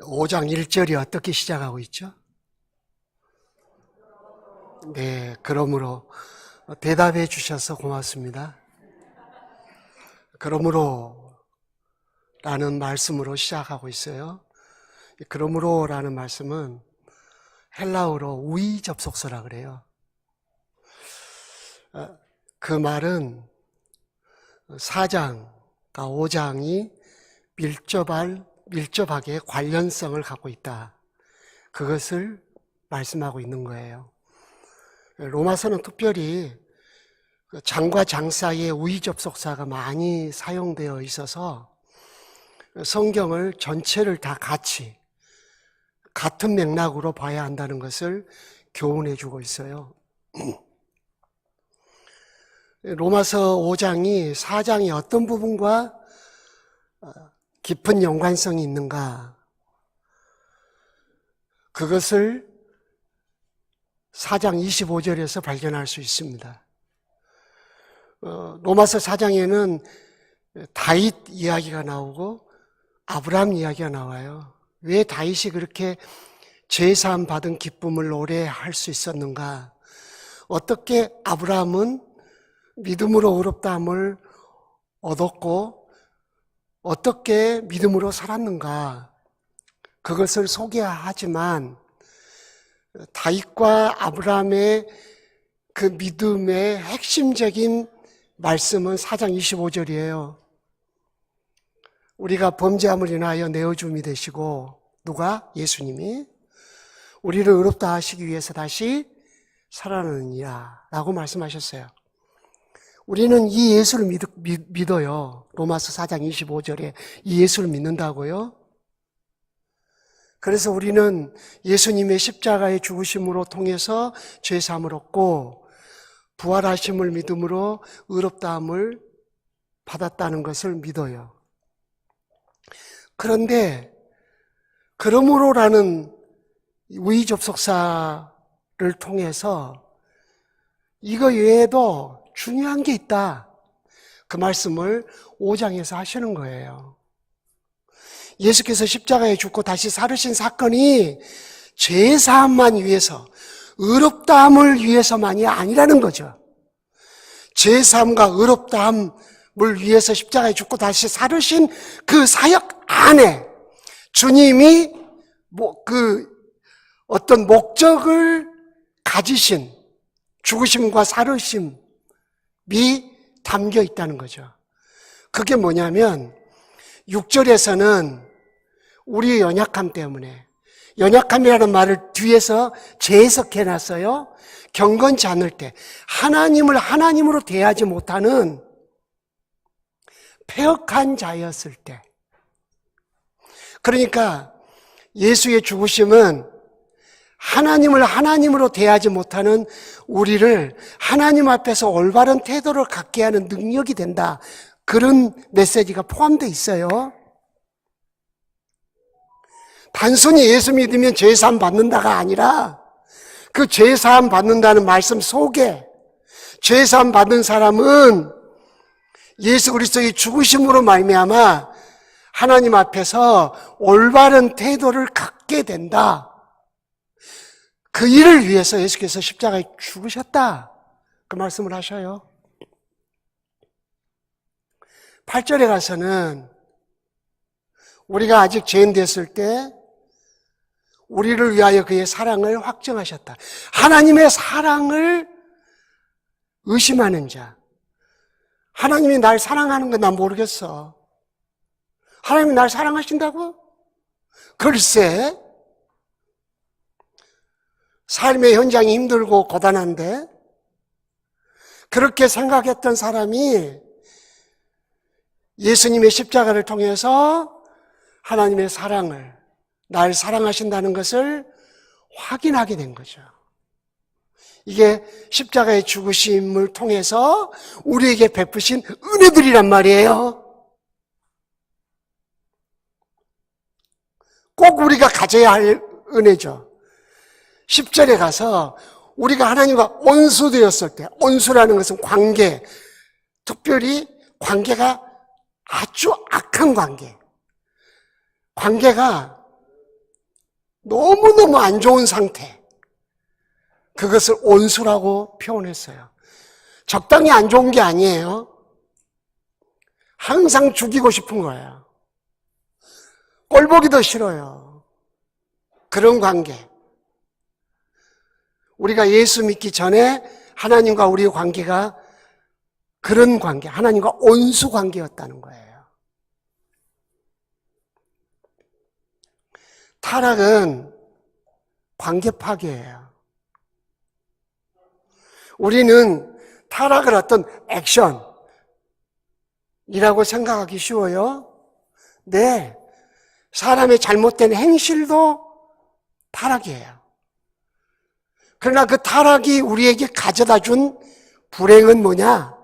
5장 1절이 어떻게 시작하고 있죠? 네, 그러므로 대답해 주셔서 고맙습니다. 그러므로 라는 말씀으로 시작하고 있어요. 그러므로 라는 말씀은 헬라어로 우의접속사라 그래요. 그 말은 4장과 5장이 밀접하게 관련성을 갖고 있다. 그것을 말씀하고 있는 거예요. 로마서는 특별히 장과 장 사이에 우의접속사가 많이 사용되어 있어서 성경을 전체를 다 같은 맥락으로 봐야 한다는 것을 교훈해 주고 있어요. 로마서 5장이 4장의 어떤 부분과 깊은 연관성이 있는가, 그것을 4장 25절에서 발견할 수 있습니다. 로마서 4장에는 다윗 이야기가 나오고 아브라함 이야기가 나와요. 왜 다윗이 그렇게 제사함 받은 기쁨을 오래 할 수 있었는가? 어떻게 아브라함은 믿음으로 의롭다함을 얻었고 어떻게 믿음으로 살았는가? 그것을 소개하지만 다윗과 아브라함의 그 믿음의 핵심적인 말씀은 4장 25절이에요. 우리가 범죄함을 인하여 내어줌이 되시고, 누가? 예수님이 우리를 의롭다 하시기 위해서 다시 살아나느니라 라고 말씀하셨어요. 우리는 이 예수를 믿어요. 로마서 4장 25절에 이 예수를 믿는다고요. 그래서 우리는 예수님의 십자가의 죽으심으로 통해서 죄사함을 얻고 부활하심을 믿음으로 의롭다함을 받았다는 것을 믿어요. 그런데 그러므로라는 우의접속사를 통해서 이거 외에도 중요한 게 있다. 그 말씀을 5장에서 하시는 거예요. 예수께서 십자가에 죽고 다시 살으신 사건이 죄사함만 위해서, 의롭다함을 위해서만이 아니라는 거죠. 죄사함과 의롭다함을 위해서 십자가에 죽고 다시 살으신 그 사역 안에 주님이 어떤 목적을 가지신 죽으심과 살으심이 담겨 있다는 거죠. 그게 뭐냐면 6절에서는 우리의 연약함 때문에, 연약함이라는 말을 뒤에서 재해석해 놨어요. 경건치 않을 때, 하나님을 하나님으로 대하지 못하는 패역한 자였을 때, 그러니까 예수의 죽으심은 하나님을 하나님으로 대하지 못하는 우리를 하나님 앞에서 올바른 태도를 갖게 하는 능력이 된다. 그런 메시지가 포함되어 있어요. 단순히 예수 믿으면 죄사함 받는다가 아니라 그 죄사함 받는다는 말씀 속에 죄사함 받는 사람은 예수 그리스도의 죽으심으로 말미암아 하나님 앞에서 올바른 태도를 갖게 된다. 그 일을 위해서 예수께서 십자가에 죽으셨다. 그 말씀을 하셔요. 8절에 가서는 우리가 아직 죄인 됐을 때 우리를 위하여 그의 사랑을 확증하셨다. 하나님의 사랑을 의심하는 자. 하나님이 날 사랑하는 건 난 모르겠어. 하나님이 날 사랑하신다고? 글쎄, 삶의 현장이 힘들고 고단한데 그렇게 생각했던 사람이 예수님의 십자가를 통해서 하나님의 사랑을, 날 사랑하신다는 것을 확인하게 된 거죠. 이게 십자가의 죽으심을 통해서 우리에게 베푸신 은혜들이란 말이에요. 꼭 우리가 가져야 할 은혜죠. 10절에 가서 우리가 하나님과 온수되었을 때, 온수라는 것은 관계, 특별히 관계가 아주 악한 관계가 너무너무 안 좋은 상태. 그것을 온수라고 표현했어요. 적당히 안 좋은 게 아니에요. 항상 죽이고 싶은 거예요. 꼴보기도 싫어요. 그런 관계. 우리가 예수 믿기 전에 하나님과 우리의 관계가 그런 관계, 하나님과 온수 관계였다는 거예요. 타락은 관계 파괴예요. 우리는 타락을 어떤 액션이라고 생각하기 쉬워요. 네, 사람의 잘못된 행실도 타락이에요. 그러나 그 타락이 우리에게 가져다 준 불행은 뭐냐?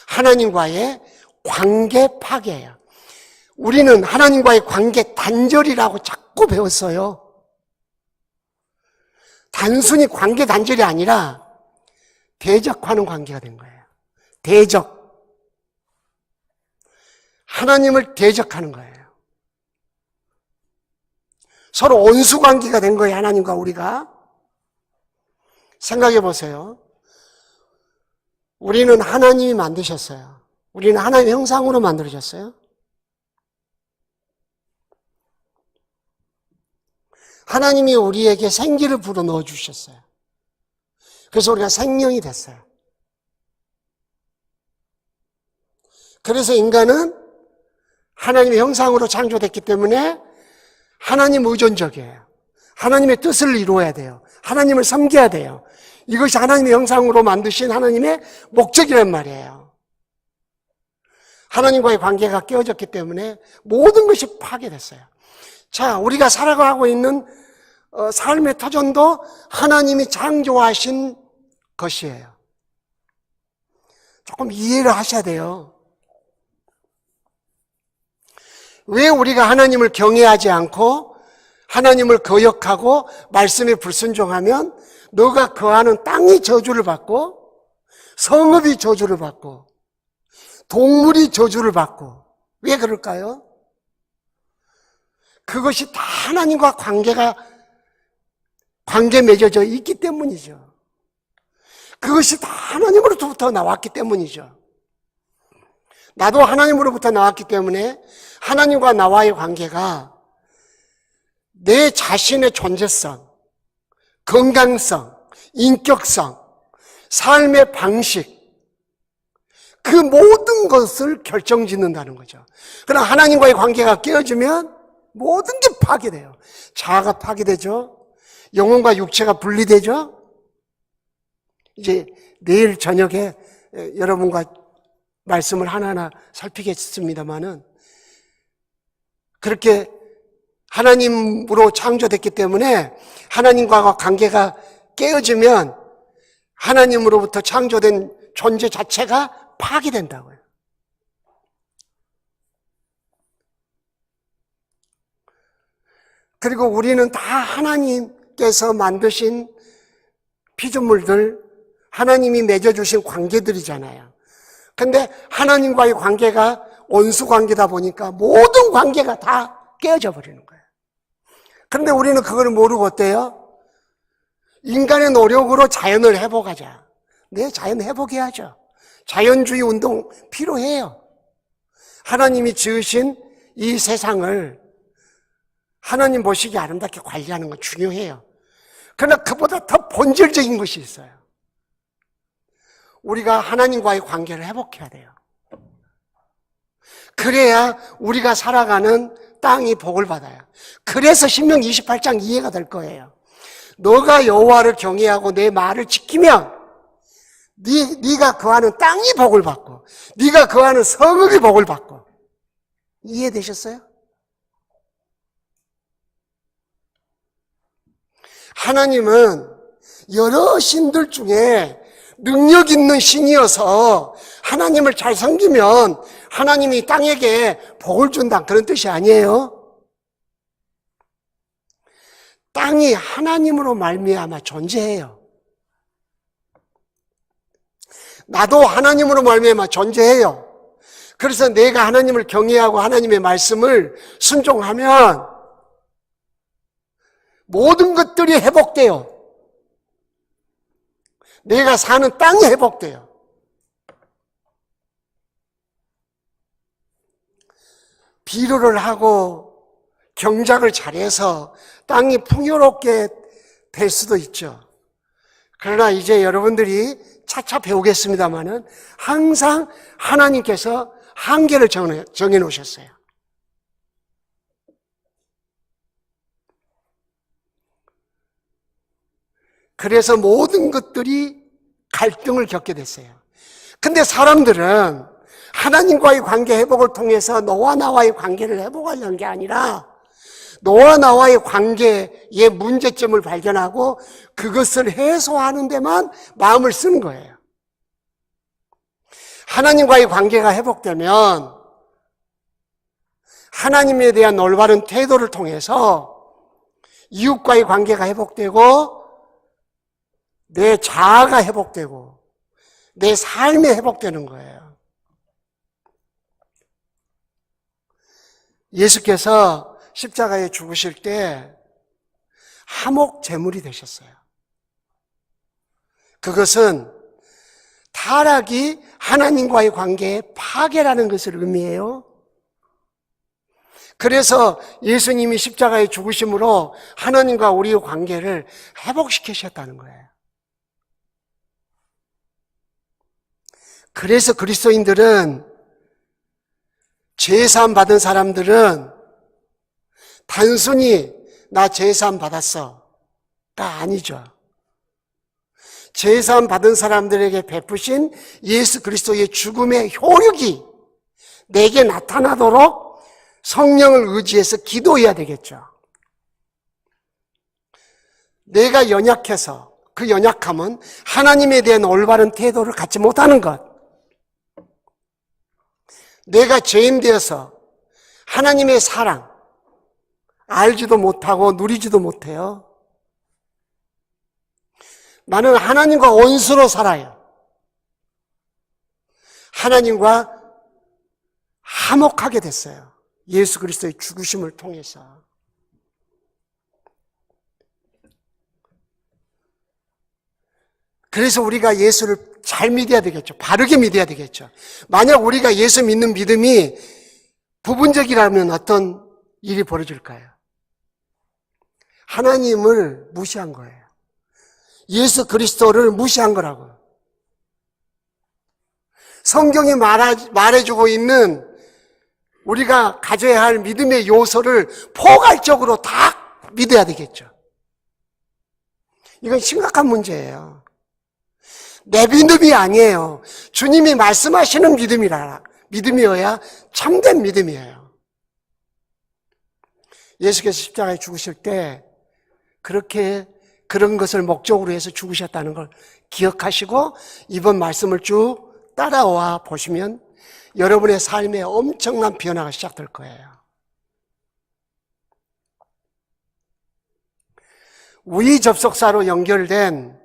하나님과의 관계 파괴예요. 우리는 하나님과의 관계 단절이라고 자꾸 배웠어요. 단순히 관계 단절이 아니라 대적하는 관계가 된 거예요. 대적. 하나님을 대적하는 거예요. 서로 온수 관계가 된 거예요. 하나님과 우리가. 생각해 보세요. 우리는 하나님이 만드셨어요. 우리는 하나님의 형상으로 만들어졌어요. 하나님이 우리에게 생기를 불어넣어 주셨어요. 그래서 우리가 생명이 됐어요. 그래서 인간은 하나님의 형상으로 창조됐기 때문에 하나님 의존적이에요. 하나님의 뜻을 이루어야 돼요. 하나님을 섬겨야 돼요. 이것이 하나님의 형상으로 만드신 하나님의 목적이란 말이에요. 하나님과의 관계가 깨어졌기 때문에 모든 것이 파괴됐어요. 자, 우리가 살아가고 있는 삶의 터전도 하나님이 창조하신 것이에요. 조금 이해를 하셔야 돼요. 왜 우리가 하나님을 경외하지 않고 하나님을 거역하고 말씀에 불순종하면 너가 거하는 땅이 저주를 받고 성읍이 저주를 받고 동물이 저주를 받고 왜 그럴까요? 그것이 다 하나님과 관계 맺어져 있기 때문이죠. 그것이 다 하나님으로부터 나왔기 때문이죠. 나도 하나님으로부터 나왔기 때문에 하나님과 나와의 관계가 내 자신의 존재성, 건강성, 인격성, 삶의 방식, 그 모든 것을 결정짓는다는 거죠. 그러나 하나님과의 관계가 깨어지면 모든 게 파괴돼요. 자아가 파괴되죠. 영혼과 육체가 분리되죠. 이제 내일 저녁에 여러분과 말씀을 하나하나 살피겠습니다만은 그렇게 하나님으로 창조됐기 때문에 하나님과 관계가 깨어지면 하나님으로부터 창조된 존재 자체가 파괴된다고요. 그리고 우리는 다 하나님께서 만드신 피조물들, 하나님이 맺어주신 관계들이잖아요. 근데 하나님과의 관계가 온수 관계다 보니까 모든 관계가 다 깨어져 버리는 거예요. 그런데 우리는 그걸 모르고 어때요? 인간의 노력으로 자연을 회복하자. 네, 자연 회복해야죠. 자연주의 운동 필요해요. 하나님이 지으신 이 세상을 하나님 보시기에 아름답게 관리하는 건 중요해요. 그러나 그보다 더 본질적인 것이 있어요. 우리가 하나님과의 관계를 회복해야 돼요. 그래야 우리가 살아가는 땅이 복을 받아요. 그래서 신명기 28장 이해가 될 거예요. 너가 여호와를 경외하고 내 말을 지키면 네가 거하는 땅이 복을 받고 네가 거하는 성읍이 복을 받고. 이해되셨어요? 하나님은 여러 신들 중에 능력 있는 신이어서 하나님을 잘 섬기면 하나님이 땅에게 복을 준다 그런 뜻이 아니에요. 땅이 하나님으로 말미암아 존재해요. 나도 하나님으로 말미암아 존재해요. 그래서 내가 하나님을 경외하고 하나님의 말씀을 순종하면 모든 것들이 회복돼요. 내가 사는 땅이 회복돼요. 비료를 하고 경작을 잘해서 땅이 풍요롭게 될 수도 있죠. 그러나 이제 여러분들이 차차 배우겠습니다마는 항상 하나님께서 한계를 정해 놓으셨어요. 그래서 모든 것들이 갈등을 겪게 됐어요. 근데 사람들은 하나님과의 관계 회복을 통해서 너와 나와의 관계를 회복하려는 게 아니라 너와 나와의 관계의 문제점을 발견하고 그것을 해소하는 데만 마음을 쓰는 거예요. 하나님과의 관계가 회복되면 하나님에 대한 올바른 태도를 통해서 이웃과의 관계가 회복되고 내 자아가 회복되고 내 삶이 회복되는 거예요. 예수께서 십자가에 죽으실 때 화목 제물이 되셨어요. 그것은 타락이 하나님과의 관계의 파괴라는 것을 의미해요. 그래서 예수님이 십자가에 죽으심으로 하나님과 우리의 관계를 회복시키셨다는 거예요. 그래서 그리스도인들은 제사함 받은 사람들은 단순히 나 제사함 받았어가 아니죠. 제사함 받은 사람들에게 베푸신 예수 그리스도의 죽음의 효력이 내게 나타나도록 성령을 의지해서 기도해야 되겠죠. 내가 연약해서 그 연약함은 하나님에 대한 올바른 태도를 갖지 못하는 것, 내가 죄인 되어서 하나님의 사랑 알지도 못하고 누리지도 못해요. 나는 하나님과 원수로 살아요. 하나님과 화목하게 됐어요. 예수 그리스도의 죽으심을 통해서. 그래서 우리가 예수를 잘 믿어야 되겠죠. 바르게 믿어야 되겠죠. 만약 우리가 예수 믿는 믿음이 부분적이라면 어떤 일이 벌어질까요? 하나님을 무시한 거예요. 예수 그리스도를 무시한 거라고. 성경이 말해주고 있는 우리가 가져야 할 믿음의 요소를 포괄적으로 다 믿어야 되겠죠. 이건 심각한 문제예요. 내 믿음이 아니에요. 주님이 말씀하시는 믿음이어야 참된 믿음이에요. 예수께서 십자가에 죽으실 때 그렇게 그런 것을 목적으로 해서 죽으셨다는 걸 기억하시고 이번 말씀을 쭉 따라와 보시면 여러분의 삶에 엄청난 변화가 시작될 거예요. 우위 접속사로 연결된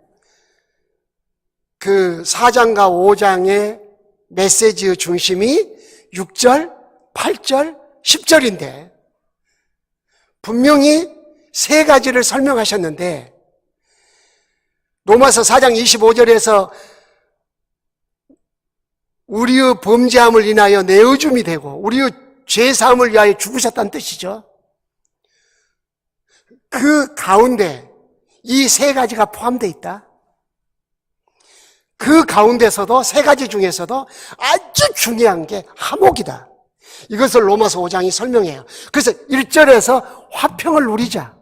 그 4장과 5장의 메시지의 중심이 6절, 8절, 10절인데 분명히 세 가지를 설명하셨는데 로마서 4장 25절에서 우리의 범죄함을 인하여 내어줌이 되고 우리의 죄사함을 위하여 죽으셨다는 뜻이죠. 그 가운데 이 세 가지가 포함되어 있다. 그 가운데서도 세 가지 중에서도 아주 중요한 게 화목이다. 이것을 로마서 5장이 설명해요. 그래서 1절에서 화평을 누리자.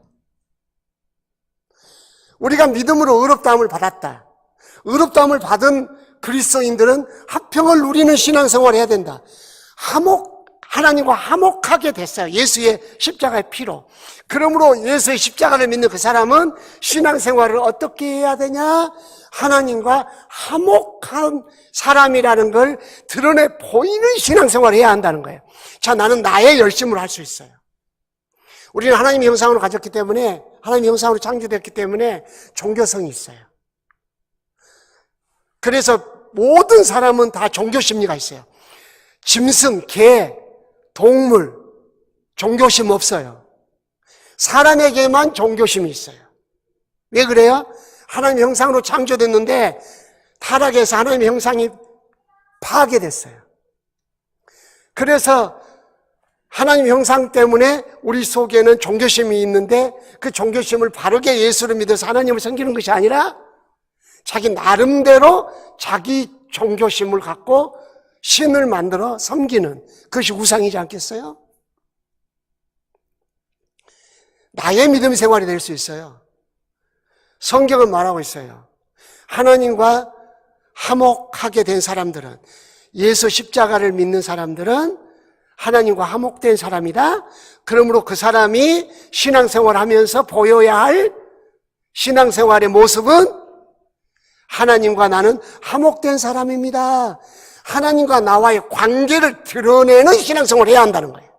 우리가 믿음으로 의롭다함을 받았다. 의롭다함을 받은 그리스도인들은 화평을 누리는 신앙생활을 해야 된다. 하나님과 화목하게 됐어요. 예수의 십자가의 피로. 그러므로 예수의 십자가를 믿는 그 사람은 신앙생활을 어떻게 해야 되냐? 하나님과 화목한 사람이라는 걸 드러내 보이는 신앙생활을 해야 한다는 거예요. 자, 나는 나의 열심으로 할 수 있어요. 우리는 하나님의 형상으로 가졌기 때문에, 하나님의 형상으로 창조됐기 때문에 종교성이 있어요. 그래서 모든 사람은 다 종교심리가 있어요. 짐승, 개, 동물, 종교심 없어요. 사람에게만 종교심이 있어요. 왜 그래요? 하나님 형상으로 창조됐는데 타락해서 하나님의 형상이 파괴됐어요. 그래서 하나님 형상 때문에 우리 속에는 종교심이 있는데 그 종교심을 바르게 예수를 믿어서 하나님을 섬기는 것이 아니라 자기 나름대로 자기 종교심을 갖고 신을 만들어 섬기는 그것이 우상이지 않겠어요? 나의 믿음 생활이 될 수 있어요. 성경은 말하고 있어요. 하나님과 화목하게 된 사람들은, 예수 십자가를 믿는 사람들은 하나님과 화목된 사람이다. 그러므로 그 사람이 신앙생활을 하면서 보여야 할 신앙생활의 모습은 하나님과 나는 화목된 사람입니다. 하나님과 나와의 관계를 드러내는 신앙생활을 해야 한다는 거예요.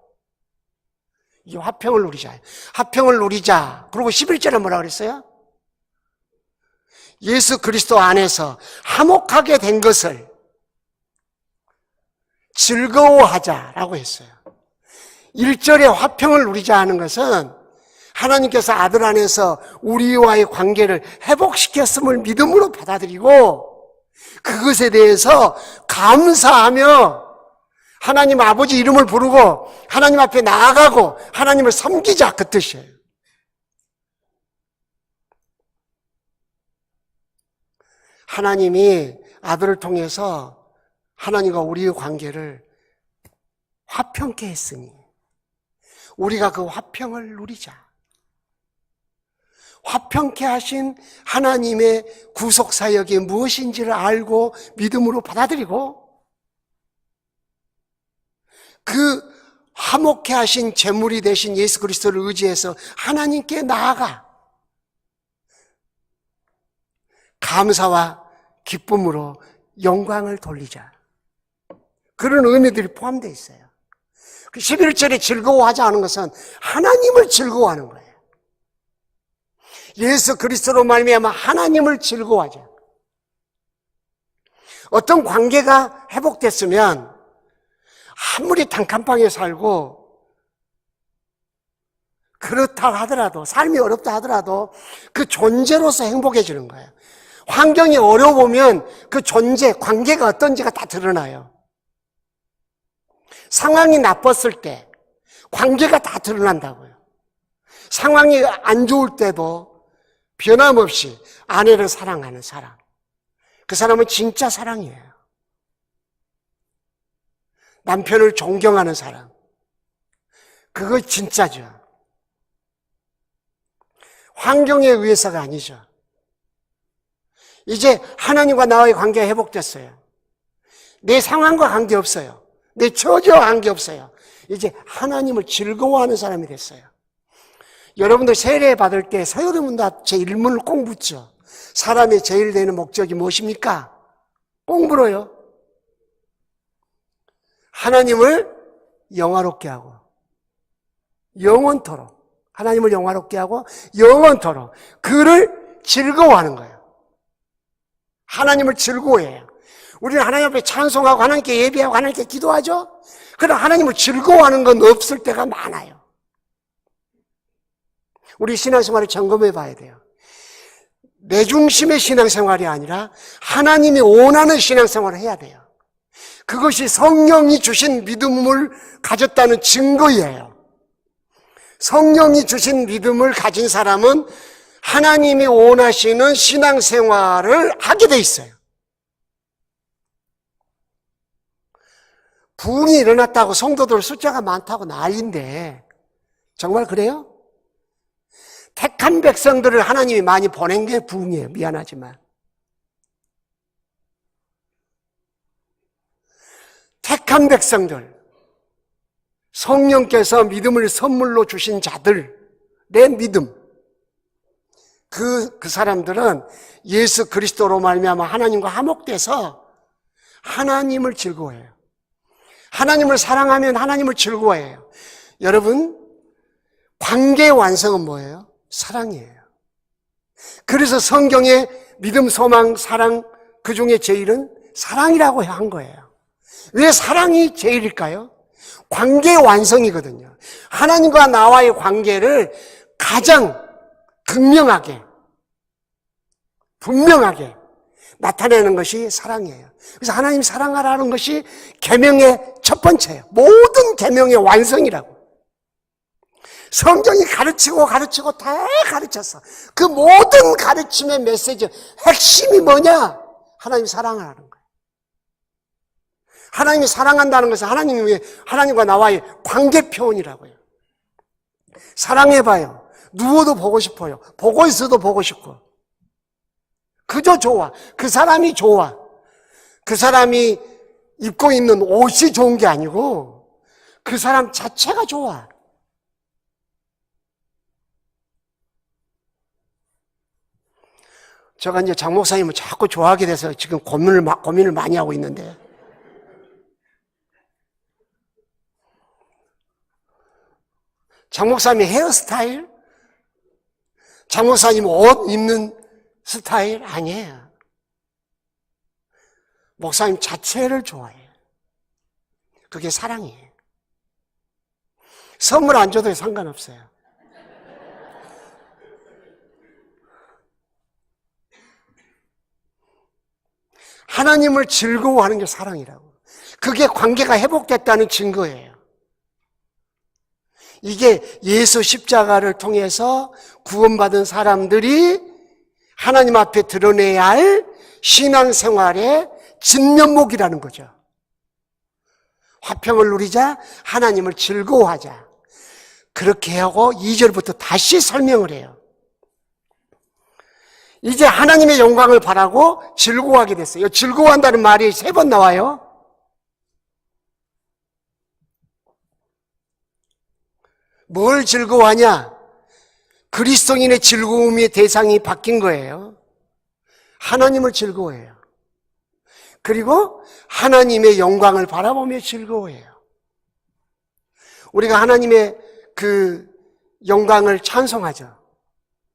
이 화평을 누리자. 화평을 누리자. 그리고 11절에 뭐라 그랬어요? 예수 그리스도 안에서 화목하게 된 것을 즐거워하자라고 했어요. 1절에 화평을 누리자 하는 것은 하나님께서 아들 안에서 우리와의 관계를 회복시켰음을 믿음으로 받아들이고 그것에 대해서 감사하며 하나님 아버지 이름을 부르고 하나님 앞에 나아가고 하나님을 섬기자, 그 뜻이에요. 하나님이 아들을 통해서 하나님과 우리의 관계를 화평케 했으니 우리가 그 화평을 누리자. 화평케 하신 하나님의 구속사역이 무엇인지를 알고 믿음으로 받아들이고 그 화목케 하신 제물이 되신 예수 그리스도를 의지해서 하나님께 나아가 감사와 기쁨으로 영광을 돌리자. 그런 의미들이 포함되어 있어요. 11절에 즐거워하자 하는 것은 하나님을 즐거워하는 거예요. 예수 그리스도로 말미암아 하나님을 즐거워하자. 어떤 관계가 회복됐으면 아무리 단칸방에 살고 그렇다 하더라도, 삶이 어렵다 하더라도 그 존재로서 행복해지는 거예요. 환경이 어려우면 그 존재, 관계가 어떤지가 다 드러나요. 상황이 나빴을 때 관계가 다 드러난다고요. 상황이 안 좋을 때도 변함없이 아내를 사랑하는 사람, 그 사람은 진짜 사랑이에요. 남편을 존경하는 사람, 그거 진짜죠. 환경에 의해서가 아니죠. 이제 하나님과 나와의 관계가 회복됐어요. 내 상황과 관계없어요. 내 처지와 관계없어요. 이제 하나님을 즐거워하는 사람이 됐어요. 여러분들 세례 받을 때 서여러분들 제 1문을 꼭 묻죠. 사람의 제일 되는 목적이 무엇입니까? 꼭 물어요. 하나님을 영화롭게 하고 영원토록, 하나님을 영화롭게 하고 영원토록 그를 즐거워하는 거예요. 하나님을 즐거워해요. 우리는 하나님 앞에 찬송하고 하나님께 예배하고 하나님께 기도하죠. 그러나 하나님을 즐거워하는 건 없을 때가 많아요. 우리 신앙생활을 점검해 봐야 돼요. 내 중심의 신앙생활이 아니라 하나님이 원하는 신앙생활을 해야 돼요. 그것이 성령이 주신 믿음을 가졌다는 증거예요. 성령이 주신 믿음을 가진 사람은 하나님이 원하시는 신앙생활을 하게 돼 있어요. 부흥이 일어났다고 성도들 숫자가 많다고 난리인데 정말 그래요? 택한 백성들을 하나님이 많이 보낸 게 부흥이에요. 미안하지만. 택한 백성들, 성령께서 믿음을 선물로 주신 자들, 내 믿음, 그 사람들은 예수 그리스도로 말미암아 하나님과 화목돼서 하나님을 즐거워해요. 하나님을 사랑하면 하나님을 즐거워해요. 여러분, 관계의 완성은 뭐예요? 사랑이에요. 그래서 성경에 믿음, 소망, 사랑, 그 중에 제일은 사랑이라고 한 거예요. 왜 사랑이 제일일까요? 관계의 완성이거든요. 하나님과 나와의 관계를 가장 극명하게, 분명하게 나타내는 것이 사랑이에요. 그래서 하나님 사랑하라는 것이 계명의 첫 번째예요. 모든 계명의 완성이라고. 성경이 가르치고 다 가르쳤어. 그 모든 가르침의 메시지, 핵심이 뭐냐? 하나님 사랑하라는 거예요. 하나님이 사랑한다는 것은 하나님과 나와의 관계 표현이라고요. 사랑해봐요. 누워도 보고 싶어요. 보고 있어도 보고 싶고. 그저 좋아. 그 사람이 좋아. 그 사람이 입고 있는 옷이 좋은 게 아니고 그 사람 자체가 좋아. 제가 이제 장 목사님을 자꾸 좋아하게 돼서 지금 고민을 많이 하고 있는데, 장 목사님의 헤어스타일, 장 목사님 옷 입는 스타일 아니에요. 목사님 자체를 좋아해요. 그게 사랑이에요. 선물 안 줘도 상관없어요. 하나님을 즐거워하는 게 사랑이라고. 그게 관계가 회복됐다는 증거예요. 이게 예수 십자가를 통해서 구원받은 사람들이 하나님 앞에 드러내야 할 신앙생활의 진면목이라는 거죠. 화평을 누리자, 하나님을 즐거워하자. 그렇게 하고 2절부터 다시 설명을 해요. 이제 하나님의 영광을 바라고 즐거워하게 됐어요. 즐거워한다는 말이 3번 나와요. 뭘 즐거워하냐? 그리스도인의 즐거움의 대상이 바뀐 거예요. 하나님을 즐거워해요. 그리고 하나님의 영광을 바라보며 즐거워해요. 우리가 하나님의 그 영광을 찬송하죠.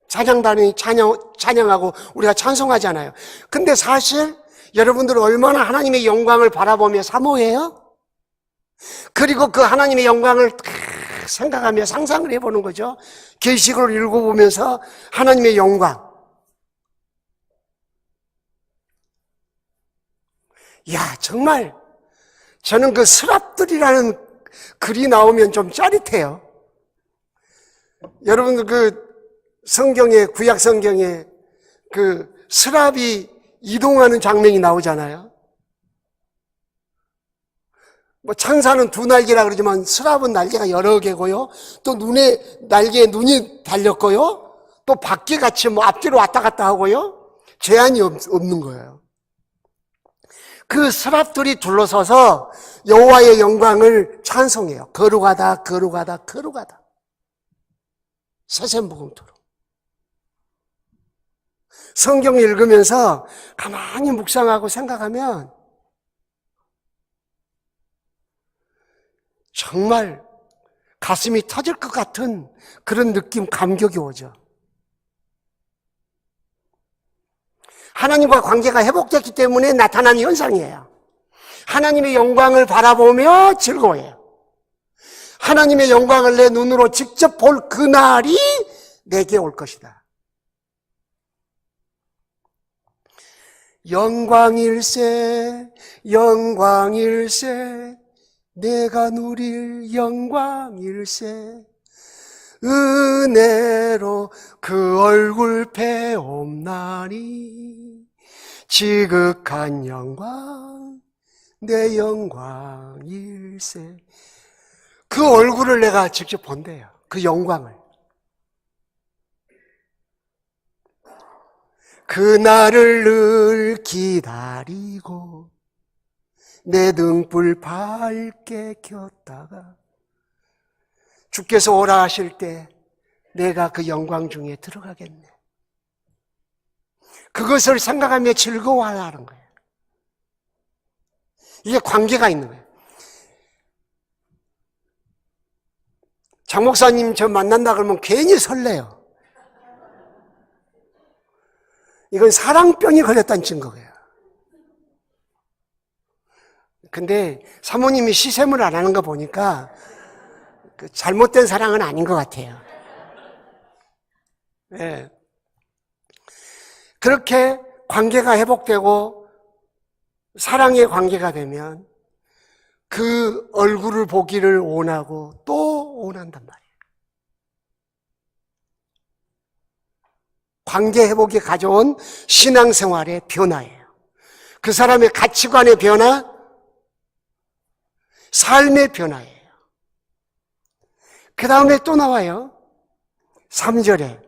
찬양단이 찬양하고 우리가 찬송하잖아요. 근데 사실 여러분들은 얼마나 하나님의 영광을 바라보며 사모해요? 그리고 그 하나님의 영광을 생각하며 상상을 해보는 거죠. 계시록을 읽어보면서 하나님의 영광. 야, 정말 저는 그 스랍들이라는 글이 나오면 좀 짜릿해요. 여러분들 그 성경에, 구약 성경에 그 스랍이 이동하는 장면이 나오잖아요. 뭐 창사는 2날개라 그러지만 스랍은 날개가 여러 개고요. 또 날개에 눈이 달렸고요. 또 바퀴같이 뭐 앞뒤로 왔다 갔다 하고요. 제한이 없는 거예요. 그 스랍들이 둘러서서 여호와의 영광을 찬송해요. 거룩하다, 거룩하다, 거룩하다. 세셈복음토록. 성경을 읽으면서 가만히 묵상하고 생각하면 정말 가슴이 터질 것 같은 그런 느낌, 감격이 오죠. 하나님과 관계가 회복됐기 때문에 나타난 현상이에요. 하나님의 영광을 바라보며 즐거워해요. 하나님의 영광을 내 눈으로 직접 볼 그날이 내게 올 것이다. 영광일세, 영광일세, 내가 누릴 영광일세. 은혜로 그 얼굴 배옵나니 지극한 영광, 내 영광일세. 그 얼굴을 내가 직접 본대요. 그 영광을. 그날을 늘 기다리고 내 등불 밝게 켰다가 주께서 오라 하실 때 내가 그 영광 중에 들어가겠네. 그것을 생각하며 즐거워하라는 거예요. 이게 관계가 있는 거예요. 장 목사님 저 만난다 그러면 괜히 설레요. 이건 사랑병이 걸렸다는 증거예요. 근데 사모님이 시샘을 안 하는 거 보니까 그 잘못된 사랑은 아닌 것 같아요. 예. 그렇게 관계가 회복되고 사랑의 관계가 되면 그 얼굴을 보기를 원하고 또 원한단 말이에요. 관계 회복이 가져온 신앙생활의 변화예요. 그 사람의 가치관의 변화, 삶의 변화예요. 그 다음에 또 나와요. 3절에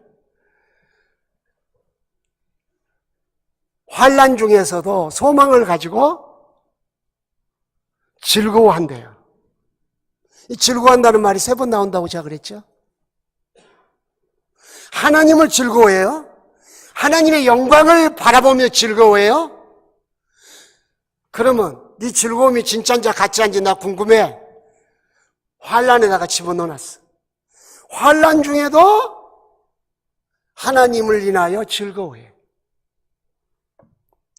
환난 중에서도 소망을 가지고 즐거워한대요. 이 즐거워한다는 말이 3번 나온다고 제가 그랬죠. 하나님을 즐거워해요. 하나님의 영광을 바라보며 즐거워해요. 그러면 네 즐거움이 진짜인지 가짜인지 나 궁금해. 환난에다가 집어넣어놨어. 환난 중에도 하나님을 인하여 즐거워해.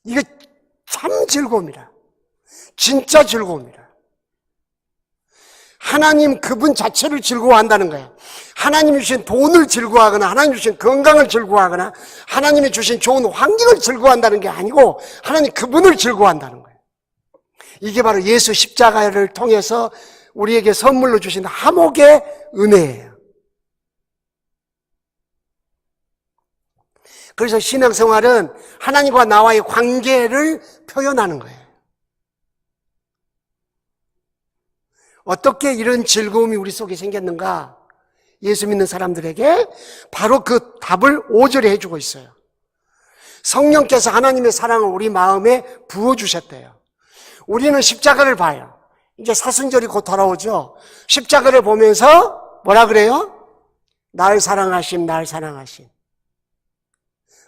이게 참 즐거움이라. 진짜 즐거움이라. 하나님 그분 자체를 즐거워한다는 거예요. 하나님이 주신 돈을 즐거워하거나 하나님이 주신 건강을 즐거워하거나 하나님이 주신 좋은 환경을 즐거워한다는 게 아니고 하나님 그분을 즐거워한다는 거예요. 이게 바로 예수 십자가를 통해서 우리에게 선물로 주신 화목의 은혜예요. 그래서 신앙생활은 하나님과 나와의 관계를 표현하는 거예요. 어떻게 이런 즐거움이 우리 속에 생겼는가? 예수 믿는 사람들에게 바로 그 답을 5절에 해주고 있어요. 성령께서 하나님의 사랑을 우리 마음에 부어주셨대요. 우리는 십자가를 봐요. 이제 사순절이 곧 돌아오죠. 십자가를 보면서 뭐라 그래요? 날 사랑하심, 날 사랑하심.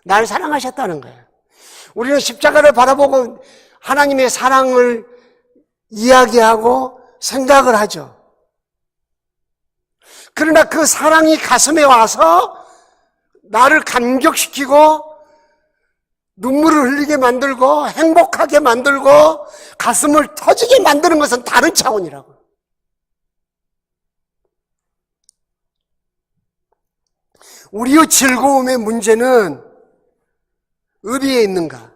날 사랑하셨다는 거예요. 우리는 십자가를 바라보고 하나님의 사랑을 이야기하고 생각을 하죠. 그러나 그 사랑이 가슴에 와서 나를 감격시키고 눈물을 흘리게 만들고 행복하게 만들고 가슴을 터지게 만드는 것은 다른 차원이라고. 우리의 즐거움의 문제는 어디에 있는가?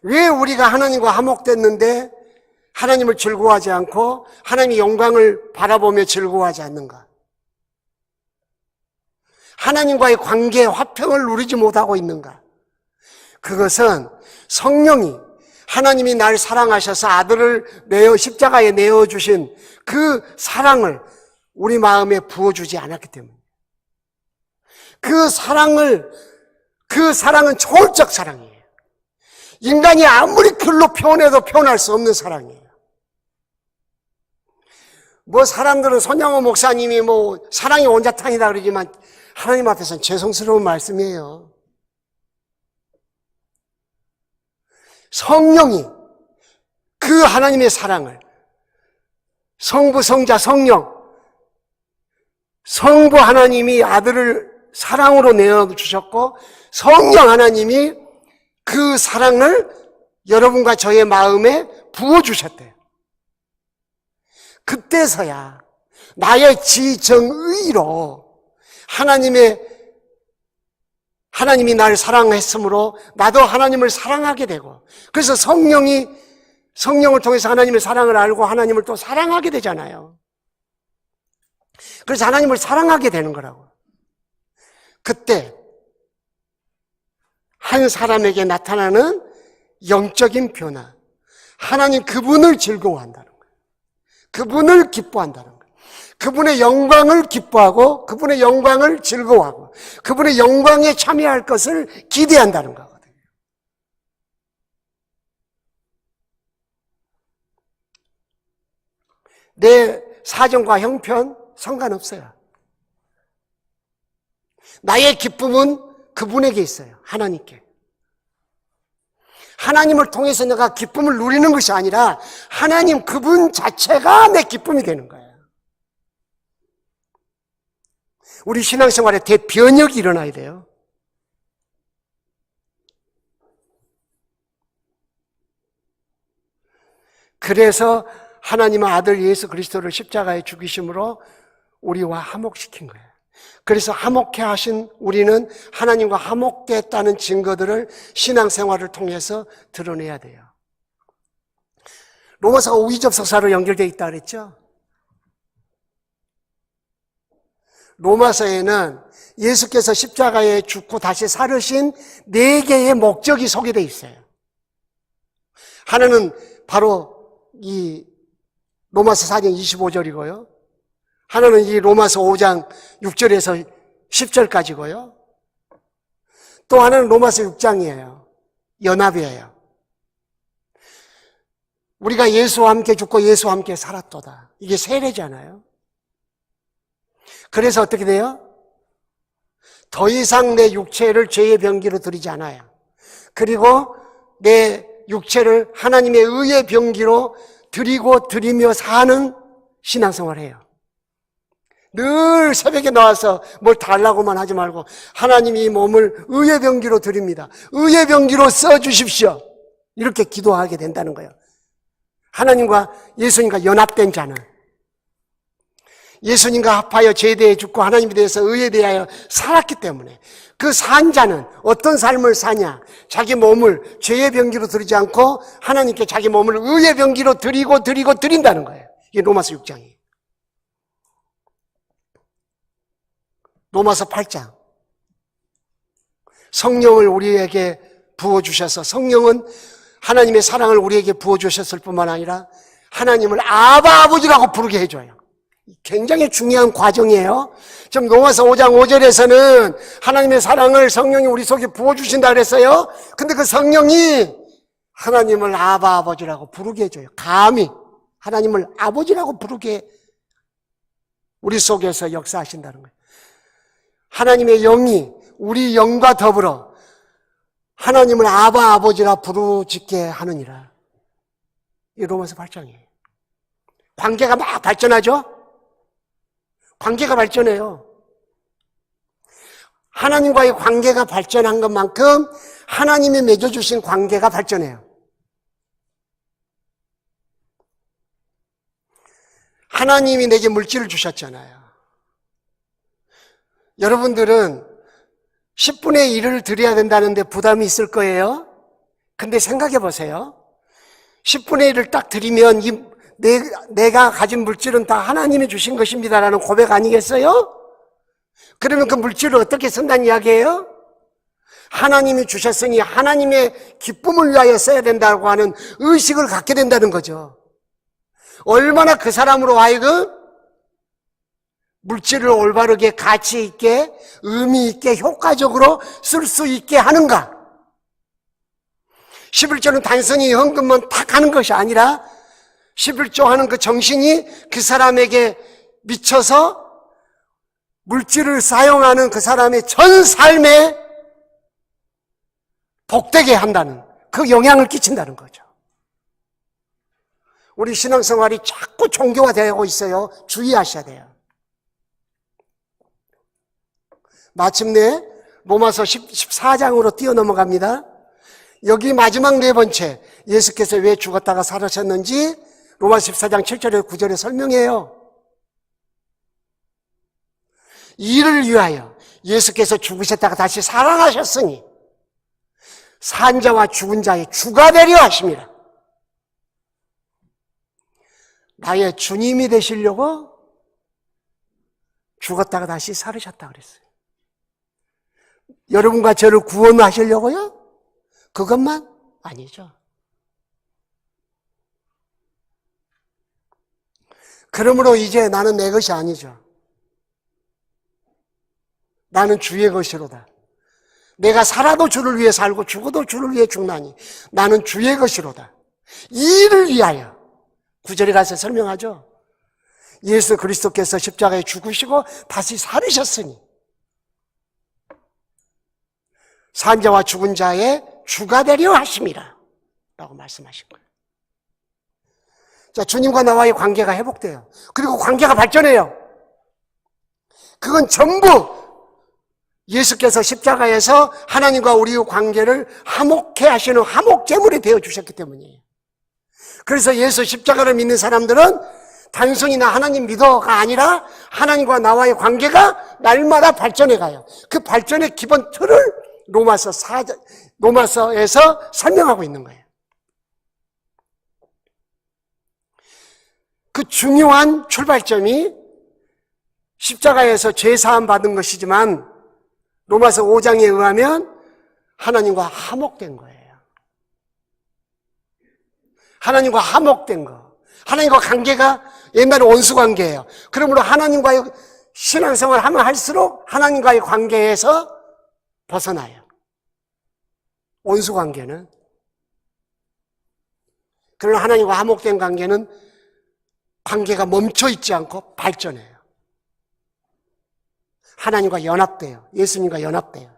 왜 우리가 하나님과 화목됐는데 하나님을 즐거워하지 않고 하나님의 영광을 바라보며 즐거워하지 않는가? 하나님과의 관계의 화평을 누리지 못하고 있는가? 그것은 성령이 하나님이 날 사랑하셔서 아들을 십자가에 내어주신 그 사랑을 우리 마음에 부어주지 않았기 때문에 그 사랑은 초월적 사랑이에요. 인간이 아무리 글로 표현해도 표현할 수 없는 사랑이에요. 사람들은 손양호 목사님이 사랑이 온자탕이다 그러지만 하나님 앞에서는 죄송스러운 말씀이에요. 성령이 그 하나님의 사랑을 성부, 성자, 성령, 성부 하나님이 아들을 사랑으로 내어주셨고 성령 하나님이 그 사랑을 여러분과 저의 마음에 부어주셨대요. 그때서야 나의 지정의로 하나님이 나를 사랑했으므로 나도 하나님을 사랑하게 되고 그래서 성령을 통해서 하나님의 사랑을 알고 하나님을 또 사랑하게 되잖아요. 그래서 하나님을 사랑하게 되는 거라고. 그때 한 사람에게 나타나는 영적인 변화, 하나님 그분을 즐거워한다는 거예요. 그분을 기뻐한다는 거예요. 그분의 영광을 기뻐하고 그분의 영광을 즐거워하고 그분의 영광에 참여할 것을 기대한다는 거거든요. 내 사정과 형편 상관없어요. 나의 기쁨은 그분에게 있어요. 하나님께. 하나님을 통해서 내가 기쁨을 누리는 것이 아니라 하나님 그분 자체가 내 기쁨이 되는 거예요. 우리 신앙생활에 대변혁이 일어나야 돼요. 그래서 하나님의 아들 예수 그리스도를 십자가에 죽이심으로 우리와 화목시킨 거예요. 그래서 화목해 하신 우리는 하나님과 화목됐다는 증거들을 신앙생활을 통해서 드러내야 돼요. 로마서가 우의접속사로 연결되어 있다 그랬죠? 로마서에는 예수께서 십자가에 죽고 다시 살으신 4개의 목적이 소개되어 있어요. 하나는 바로 이 로마서 4장 25절이고요. 하나는 이 로마서 5장 6절에서 10절까지고요. 또 하나는 로마서 6장이에요. 연합이에요. 우리가 예수와 함께 죽고 예수와 함께 살았도다. 이게 세례잖아요. 그래서 어떻게 돼요? 더 이상 내 육체를 죄의 병기로 드리지 않아요. 그리고 내 육체를 하나님의 의의 병기로 드리며 사는 신앙생활을 해요. 늘 새벽에 나와서 뭘 달라고만 하지 말고 하나님이 이 몸을 의의 병기로 드립니다. 의의 병기로 써주십시오. 이렇게 기도하게 된다는 거예요. 하나님과 예수님과 연합된 자는 예수님과 합하여 죄에 대해 죽고 하나님에 대해서 의에 대하여 살았기 때문에 그 산 자는 어떤 삶을 사냐? 자기 몸을 죄의 병기로 드리지 않고 하나님께 자기 몸을 의의 병기로 드린다는 거예요. 이게 로마서 6장이에요. 로마서 8장. 성령을 우리에게 부어주셔서 성령은 하나님의 사랑을 우리에게 부어주셨을 뿐만 아니라 하나님을 아버지라고 부르게 해줘요. 굉장히 중요한 과정이에요. 지금 로마서 5장 5절에서는 하나님의 사랑을 성령이 우리 속에 부어주신다 그랬어요. 근데 그 성령이 하나님을 아버지라고 부르게 해줘요. 감히 하나님을 아버지라고 부르게 우리 속에서 역사하신다는 거예요. 하나님의 영이 우리 영과 더불어 하나님을 아버지라 부르짖게 하느니라. 이 로마서 8장이에요. 관계가 막 발전하죠? 관계가 발전해요. 하나님과의 관계가 발전한 것만큼 하나님이 맺어주신 관계가 발전해요. 하나님이 내게 물질을 주셨잖아요. 여러분들은 10분의 1을 드려야 된다는데 부담이 있을 거예요. 근데 생각해 보세요. 10분의 1을 딱 드리면 내가 가진 물질은 다 하나님이 주신 것입니다라는 고백 아니겠어요? 그러면 그 물질을 어떻게 쓴다는 이야기예요? 하나님이 주셨으니 하나님의 기쁨을 위하여 써야 된다고 하는 의식을 갖게 된다는 거죠. 얼마나 그 사람으로 하여금 물질을 올바르게 가치 있게 의미 있게 효과적으로 쓸 수 있게 하는가? 11조는 단순히 헌금만 탁 하는 것이 아니라 11조 하는 그 정신이 그 사람에게 미쳐서 물질을 사용하는 그 사람의 전 삶에 복되게 한다는 그 영향을 끼친다는 거죠. 우리 신앙생활이 자꾸 종교화되고 있어요. 주의하셔야 돼요. 마침내 로마서 14장으로 뛰어넘어갑니다. 여기 마지막 4번째 예수께서 왜 죽었다가 살아셨는지 로마서 14장 7절에 9절에 설명해요. 이를 위하여 예수께서 죽으셨다가 다시 살아나셨으니 산 자와 죽은 자의 주가 되려 하심이라. 나의 주님이 되시려고 죽었다가 다시 살으셨다 그랬어요. 여러분과 저를 구원하시려고요? 그것만 아니죠. 그러므로 이제 나는 내 것이 아니죠. 나는 주의 것이로다. 내가 살아도 주를 위해 살고 죽어도 주를 위해 죽나니 나는 주의 것이로다. 이 일을 위하여 9절에 가서 설명하죠. 예수 그리스도께서 십자가에 죽으시고 다시 살으셨으니 산자와 죽은 자의 주가 되려 하심이라 라고 말씀하신 거예요. 자, 주님과 나와의 관계가 회복돼요. 그리고 관계가 발전해요. 그건 전부 예수께서 십자가에서 하나님과 우리의 관계를 화목해 하시는 화목제물이 되어주셨기 때문이에요. 그래서 예수 십자가를 믿는 사람들은 단순히 나 하나님 믿어가 아니라 하나님과 나와의 관계가 날마다 발전해 가요. 그 발전의 기본 틀을 로마서에서 설명하고 있는 거예요. 그 중요한 출발점이 십자가에서 죄사함 받은 것이지만 로마서 5장에 의하면 하나님과 화목된 거예요. 하나님과 화목된 거. 하나님과 관계가 옛날에 원수관계예요. 그러므로 하나님과의 신앙생활을 하면 할수록 하나님과의 관계에서 벗어나요. 원수관계는. 그러나 하나님과 화목된 관계는 관계가 멈춰있지 않고 발전해요. 하나님과 연합돼요. 예수님과 연합돼요.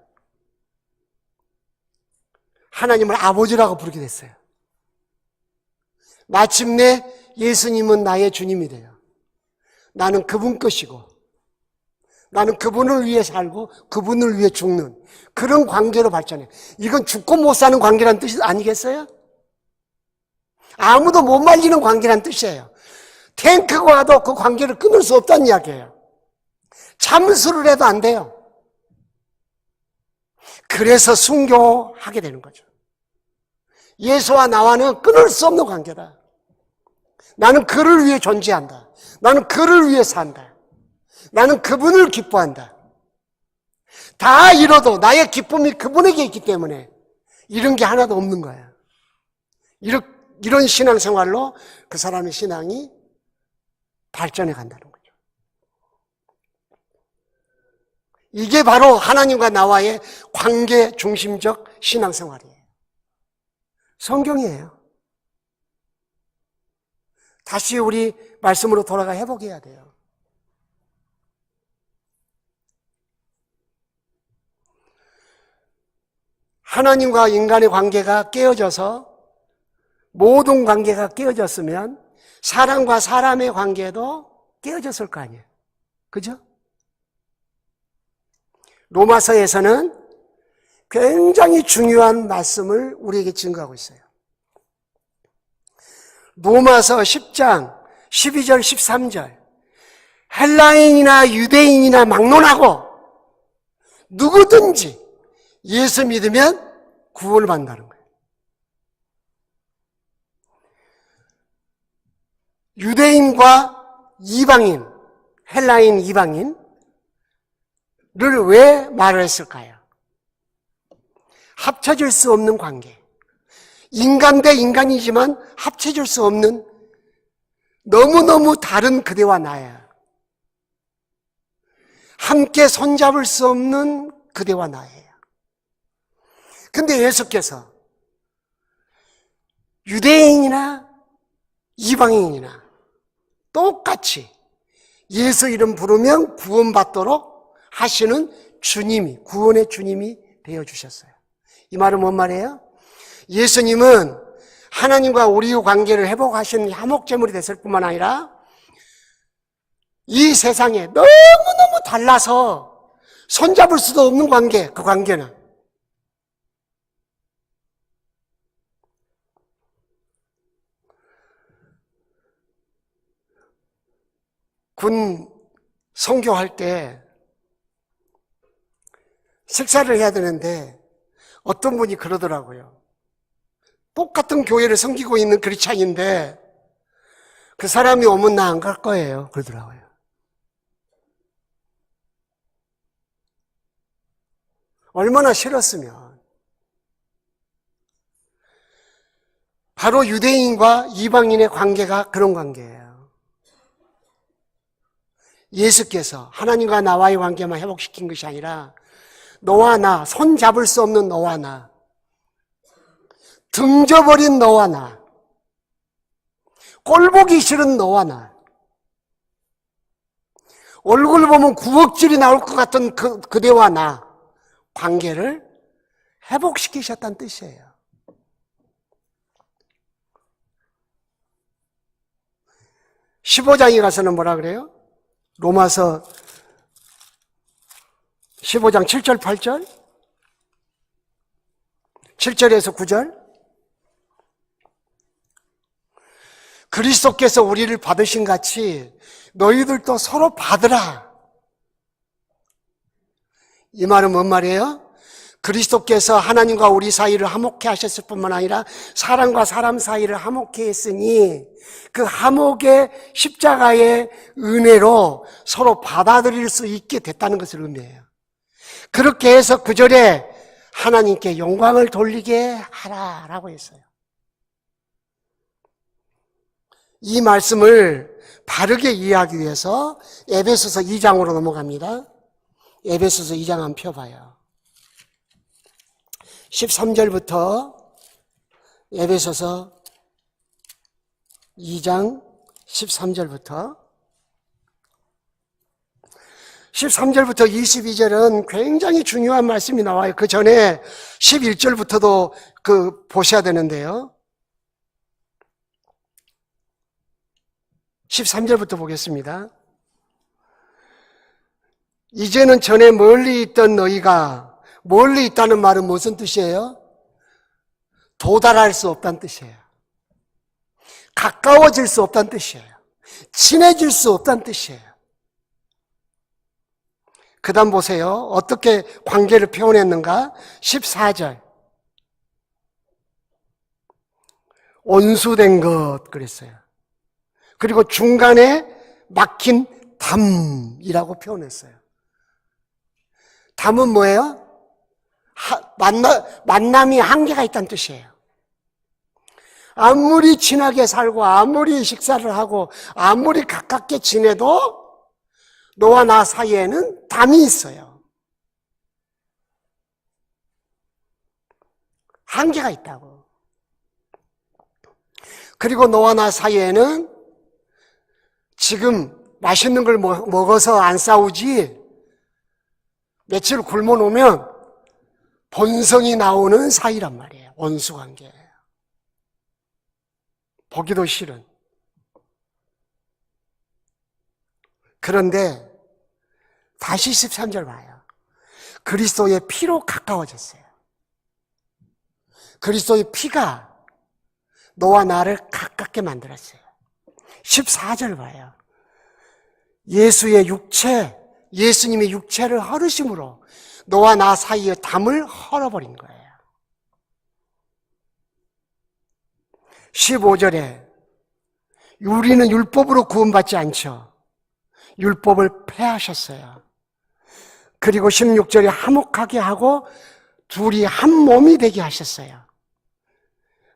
하나님을 아버지라고 부르게 됐어요. 마침내 예수님은 나의 주님이 돼요. 나는 그분 것이고 나는 그분을 위해 살고 그분을 위해 죽는 그런 관계로 발전해요. 이건 죽고 못 사는 관계란 뜻이 아니겠어요? 아무도 못 말리는 관계란 뜻이에요. 탱크가 와도 그 관계를 끊을 수 없다는 이야기예요. 잠수를 해도 안 돼요. 그래서 순교하게 되는 거죠. 예수와 나와는 끊을 수 없는 관계다. 나는 그를 위해 존재한다. 나는 그를 위해 산다. 나는 그분을 기뻐한다. 다 잃어도 나의 기쁨이 그분에게 있기 때문에 이런 게 하나도 없는 거예요. 이런 신앙생활로 그 사람의 신앙이 발전해 간다는 거죠. 이게 바로 하나님과 나와의 관계 중심적 신앙생활이에요. 성경이에요. 다시 우리 말씀으로 돌아가 회복해야 돼요. 하나님과 인간의 관계가 깨어져서 모든 관계가 깨어졌으면 사람과 사람의 관계도 깨어졌을 거 아니에요. 그죠? 로마서에서는 굉장히 중요한 말씀을 우리에게 증거하고 있어요. 로마서 10장 12절 13절 헬라인이나 유대인이나 막론하고 누구든지 예수 믿으면 구원을 받는다는 거예요. 유대인과 이방인, 헬라인 이방인을 왜 말을 했을까요? 합쳐질 수 없는 관계. 인간 대 인간이지만 합쳐질 수 없는 너무너무 다른 그대와 나야. 함께 손잡을 수 없는 그대와 나예요. 근데 예수께서 유대인이나 이방인이나 똑같이 예수 이름 부르면 구원받도록 하시는 주님이, 구원의 주님이 되어주셨어요. 이 말은 뭔 말이에요? 예수님은 하나님과 우리의 관계를 회복하신 화목제물이 됐을 뿐만 아니라 이 세상에 너무너무 달라서 손잡을 수도 없는 관계, 그 관계는 군 선교할 때 식사를 해야 되는데 어떤 분이 그러더라고요. 똑같은 교회를 섬기고 있는 크리스찬인데 그 사람이 오면 나 안 갈 거예요. 그러더라고요. 얼마나 싫었으면. 바로 유대인과 이방인의 관계가 그런 관계예요. 예수께서 하나님과 나와의 관계만 회복시킨 것이 아니라 너와 나, 손잡을 수 없는 너와 나, 등져버린 너와 나, 꼴보기 싫은 너와 나, 얼굴 보면 구역질이 나올 것 같은 그대와 나 관계를 회복시키셨다는 뜻이에요. (15장에) 가서는 뭐라 그래요? 로마서 15장 7절 8절 7절에서 9절 그리스도께서 우리를 받으신 같이 너희들도 서로 받으라. 이 말은 뭔 말이에요? 그리스도께서 하나님과 우리 사이를 화목케 하셨을 뿐만 아니라 사람과 사람 사이를 화목케 했으니 그 화목의 십자가의 은혜로 서로 받아들일 수 있게 됐다는 것을 의미해요. 그렇게 해서 그 절에 하나님께 영광을 돌리게 하라라고 했어요. 이 말씀을 바르게 이해하기 위해서 에베소서 2장으로 넘어갑니다. 에베소서 2장 한번 펴봐요. 13절부터 에베소서 2장 13절부터 22절은 굉장히 중요한 말씀이 나와요. 그 전에 11절부터도 보셔야 되는데요. 13절부터 보겠습니다. 이제는 전에 멀리 있던 너희가, 멀리 있다는 말은 무슨 뜻이에요? 도달할 수 없다는 뜻이에요. 가까워질 수 없다는 뜻이에요. 친해질 수 없다는 뜻이에요. 그 다음 보세요. 어떻게 관계를 표현했는가? 14절. 온수된 것 그랬어요. 그리고 중간에 막힌 담이라고 표현했어요. 담은 뭐예요? 만남이 한계가 있다는 뜻이에요. 아무리 친하게 살고 아무리 식사를 하고 아무리 가깝게 지내도 너와 나 사이에는 담이 있어요. 한계가 있다고. 그리고 너와 나 사이에는 지금 맛있는 걸 먹어서 안 싸우지 며칠 굶어 놓으면 본성이 나오는 사이란 말이에요. 원수관계. 보기도 싫은. 그런데 다시 13절 봐요. 그리스도의 피로 가까워졌어요. 그리스도의 피가 너와 나를 가깝게 만들었어요. 14절 봐요. 예수님의 육체를 헐으심으로 너와 나 사이의 담을 헐어버린 거예요. 15절에 우리는 율법으로 구원받지 않죠. 율법을 폐하셨어요. 그리고 16절에 화목하게 하고 둘이 한 몸이 되게 하셨어요.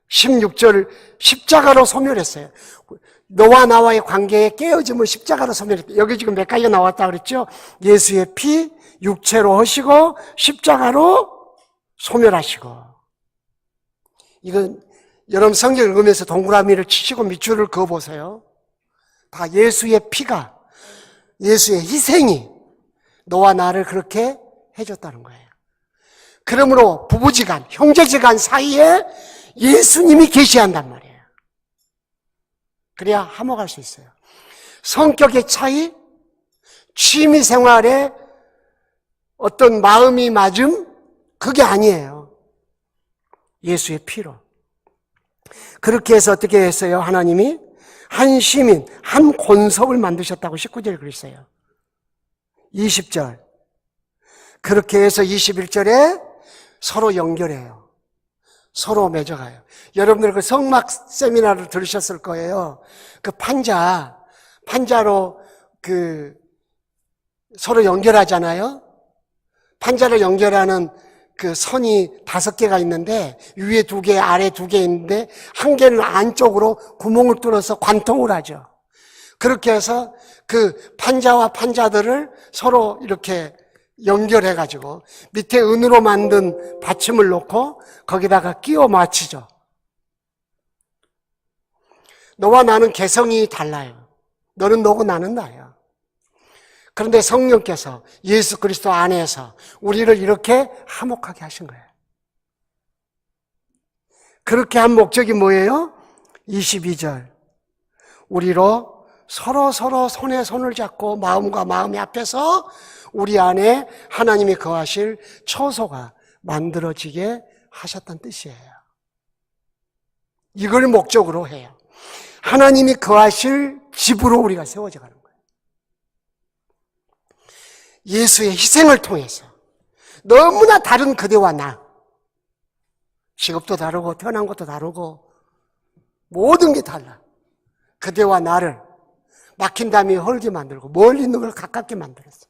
16절 십자가로 소멸했어요. 너와 나와의 관계에 깨어짐을 십자가로 소멸했어요. 여기 지금 몇 가지가 나왔다 그랬죠? 예수의 피, 육체로 하시고 십자가로 소멸하시고. 이건 여러분 성경 읽으면서 동그라미를 치시고 밑줄을 그어보세요. 다 예수의 피가, 예수의 희생이 너와 나를 그렇게 해줬다는 거예요. 그러므로 부부지간, 형제지간 사이에 예수님이 계시한단 말이에요. 그래야 화목할 수 있어요. 성격의 차이, 취미생활에 어떤 마음이 맞음, 그게 아니에요. 예수의 피로. 그렇게 해서 어떻게 했어요? 하나님이 한 시민, 한 권속을 만드셨다고 19절에 그랬어요. 20절. 그렇게 해서 21절에 서로 연결해요. 서로 맺어가요. 여러분들 그 성막 세미나를 들으셨을 거예요. 그 판자로 서로 연결하잖아요. 판자를 연결하는 그 선이 5개가 있는데 위에 2개, 아래 2개 있는데 한 개는 안쪽으로 구멍을 뚫어서 관통을 하죠. 그렇게 해서 그 판자와 판자들을 서로 이렇게 연결해가지고 밑에 은으로 만든 받침을 놓고 거기다가 끼워 맞추죠. 너와 나는 개성이 달라요. 너는 너고 나는 나예요. 그런데 성령께서 예수 그리스도 안에서 우리를 이렇게 화목하게 하신 거예요. 그렇게 한 목적이 뭐예요? 22절. 우리로 서로 손에 손을 잡고 마음과 마음이 앞에서 우리 안에 하나님이 거하실 처소가 만들어지게 하셨다는 뜻이에요. 이걸 목적으로 해요. 하나님이 거하실 집으로 우리가 세워져 가는 거예요. 예수의 희생을 통해서 너무나 다른 그대와 나, 직업도 다르고 태어난 것도 다르고 모든 게 달라. 그대와 나를 막힌 담이 헐게 만들고 멀리 있는 걸 가깝게 만들었어.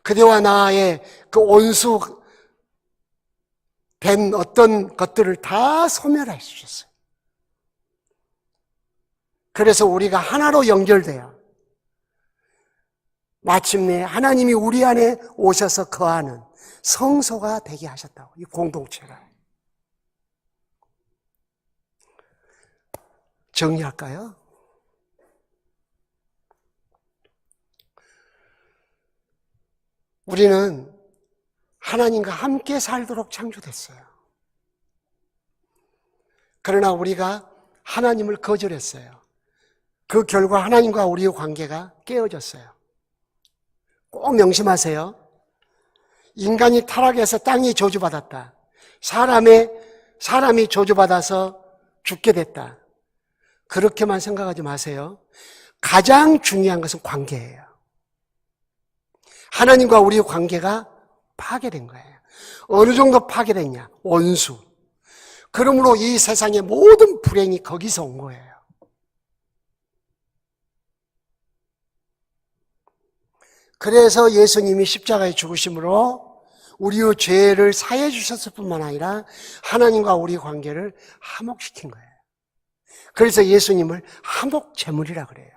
그대와 나의 그 온수 된 어떤 것들을 다 소멸해 주셨어요. 그래서 우리가 하나로 연결돼요. 마침내 하나님이 우리 안에 오셔서 거하는 성소가 되게 하셨다고, 이 공동체가. 정리할까요? 우리는 하나님과 함께 살도록 창조됐어요. 그러나 우리가 하나님을 거절했어요. 그 결과 하나님과 우리의 관계가 깨어졌어요. 꼭 명심하세요. 인간이 타락해서 땅이 저주받았다. 사람이 저주받아서 죽게 됐다. 그렇게만 생각하지 마세요. 가장 중요한 것은 관계예요. 하나님과 우리의 관계가 파괴된 거예요. 어느 정도 파괴됐냐? 원수. 그러므로 이 세상의 모든 불행이 거기서 온 거예요. 그래서 예수님이 십자가에 죽으심으로 우리의 죄를 사해 주셨을 뿐만 아니라 하나님과 우리의 관계를 화목시킨 거예요. 그래서 예수님을 화목제물이라 그래요.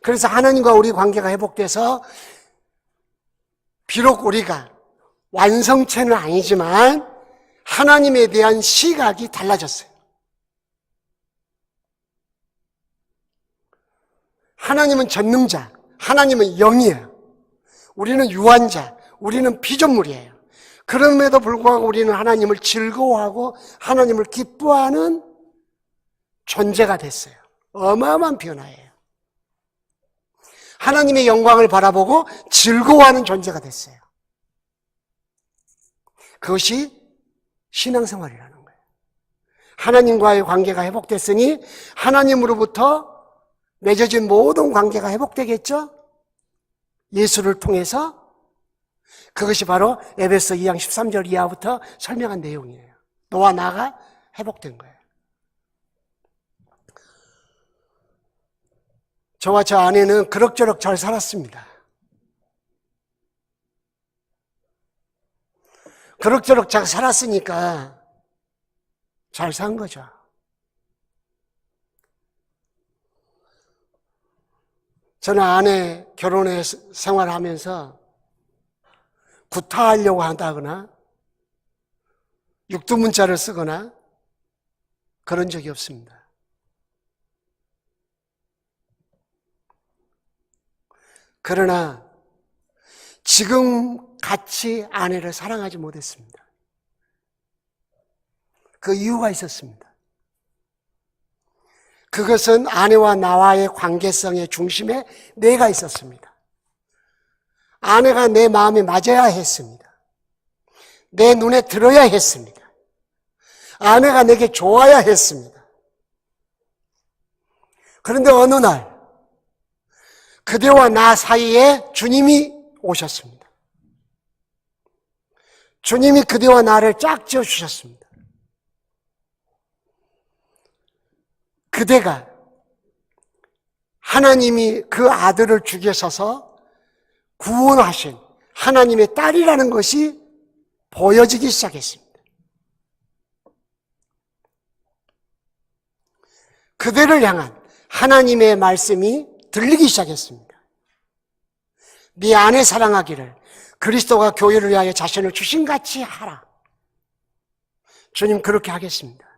그래서 하나님과 우리 관계가 회복돼서 비록 우리가 완성체는 아니지만 하나님에 대한 시각이 달라졌어요. 하나님은 전능자, 하나님은 영이에요. 우리는 유한자, 우리는 피조물이에요. 그럼에도 불구하고 우리는 하나님을 즐거워하고 하나님을 기뻐하는 존재가 됐어요. 어마어마한 변화예요. 하나님의 영광을 바라보고 즐거워하는 존재가 됐어요. 그것이 신앙생활이라는 거예요. 하나님과의 관계가 회복됐으니 하나님으로부터 맺어진 모든 관계가 회복되겠죠? 예수를 통해서. 그것이 바로 에베소 2장 13절 이하부터 설명한 내용이에요. 너와 나가 회복된 거예요. 저와 저 아내는 그럭저럭 잘 살았습니다. 그럭저럭 잘 살았으니까 잘 산 거죠. 저는 아내 결혼해 생활하면서 구타하려고 한다거나 육두문자를 쓰거나 그런 적이 없습니다. 그러나 지금 같이 아내를 사랑하지 못했습니다. 그 이유가 있었습니다. 그것은 아내와 나와의 관계성의 중심에 내가 있었습니다. 아내가 내 마음에 맞아야 했습니다. 내 눈에 들어야 했습니다. 아내가 내게 좋아야 했습니다. 그런데 어느 날 그대와 나 사이에 주님이 오셨습니다. 주님이 그대와 나를 짝지어 주셨습니다. 그대가 하나님이 그 아들을 죽여서서 구원하신 하나님의 딸이라는 것이 보여지기 시작했습니다. 그대를 향한 하나님의 말씀이 들리기 시작했습니다. 네 아내 사랑하기를 그리스도가 교회를 위하여 자신을 주신같이 하라. 주님 그렇게 하겠습니다.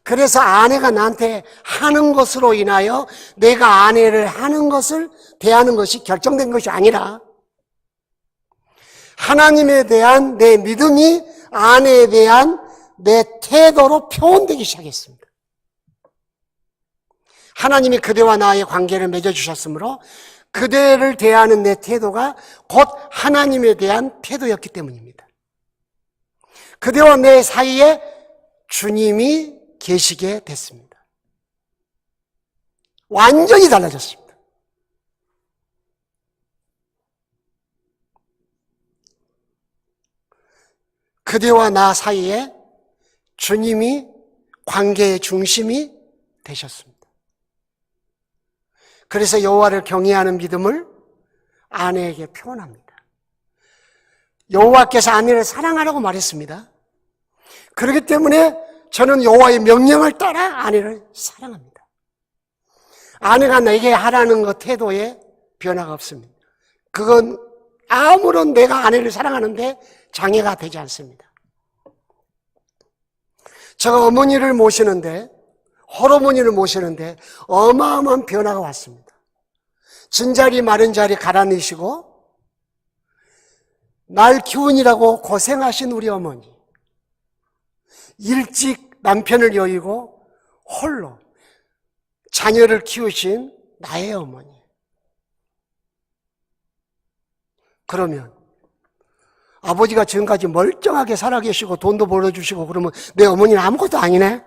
그래서 아내가 나한테 하는 것으로 인하여 내가 아내를 하는 것을 대하는 것이 결정된 것이 아니라 하나님에 대한 내 믿음이 아내에 대한 내 태도로 표현되기 시작했습니다. 하나님이 그대와 나의 관계를 맺어주셨으므로 그대를 대하는 내 태도가 곧 하나님에 대한 태도였기 때문입니다. 그대와 내 사이에 주님이 계시게 됐습니다. 완전히 달라졌습니다. 그대와 나 사이에 주님이 관계의 중심이 되셨습니다. 그래서 여호와를 경외하는 믿음을 아내에게 표현합니다. 여호와께서 아내를 사랑하라고 말했습니다. 그렇기 때문에 저는 여호와의 명령을 따라 아내를 사랑합니다. 아내가 내게 하라는 것 태도에 변화가 없습니다. 그건 아무런 내가 아내를 사랑하는데 장애가 되지 않습니다. 제가 어머니를 모시는데, 헐어머니를 모시는데 어마어마한 변화가 왔습니다. 진자리 마른 자리 갈아내시고 날 키우느라고 고생하신 우리 어머니, 일찍 남편을 여의고 홀로 자녀를 키우신 나의 어머니. 그러면 아버지가 지금까지 멀쩡하게 살아계시고 돈도 벌어주시고 그러면 내 어머니는 아무것도 아니네?